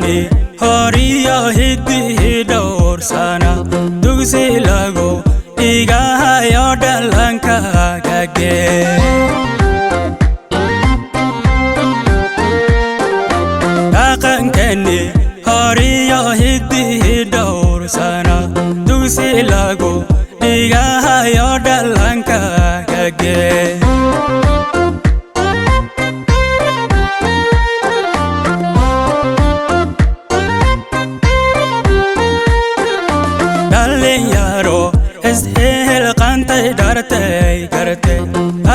dhaqankeennii horiyo hiddii dhowrsana dugsi lagu dhigayo dhallaanka gagee dhaqankeennii horiyo hiddii dhowrsana dugsi lagu dhigayo dhallaanka gagee dhalinyaro ishilqantay dhartay gartay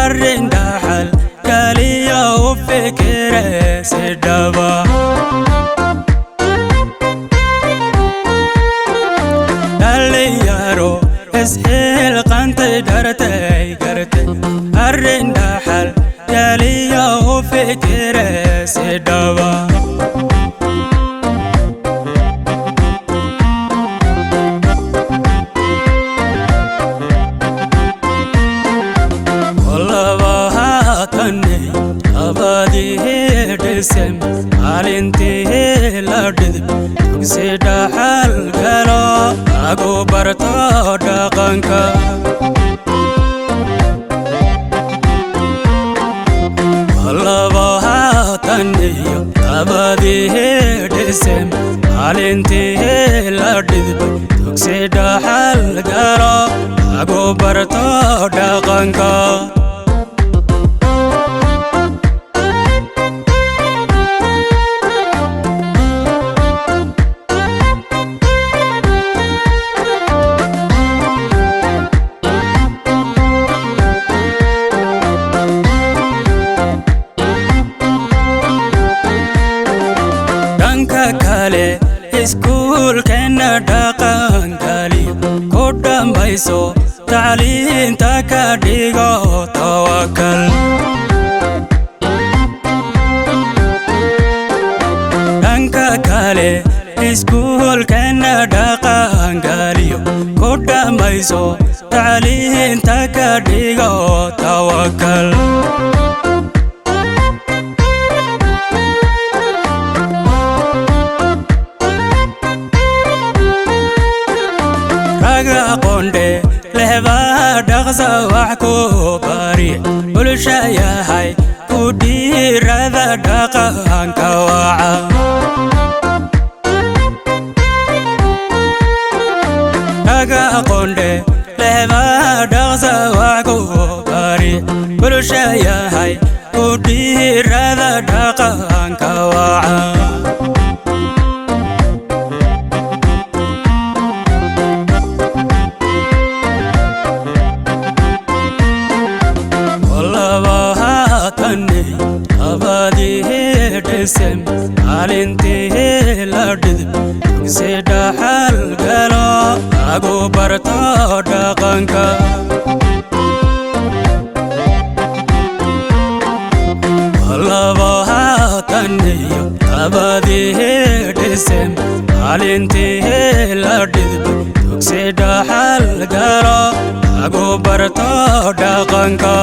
arrin dhaxal kaliya u fikire si dhaba dhalinyaro ishilqantay dhartay gartay arrin dhaxal kaliya u fikire si dhaba maalintii la dhidib dugsi dhaxal galo lagu barto dhaqanka maalintii la dhidib dugsi dhaxal galo lagu barto dhaqanka kale iskuul kena dhaqan kali ku dhammayso tacliinta ka dhigo tawakal dhanka kale iskuul kena dhaqan kali ku dhammayso tacliinta ka dhigo tawakal aqoonde lehba dhaqsa wax ku bari bulsha yahay ku dhiirada dhaqanka waca aqoonde lehba dhaqsa wax ku bari bulsha yahay ku dhiirada dhaqanka waca maalintii la dhidib dugsi dhaxal galo lagu barto dhaqanka maalintii la dhidib dugsi dhaxal galo lagu barto dhaqanka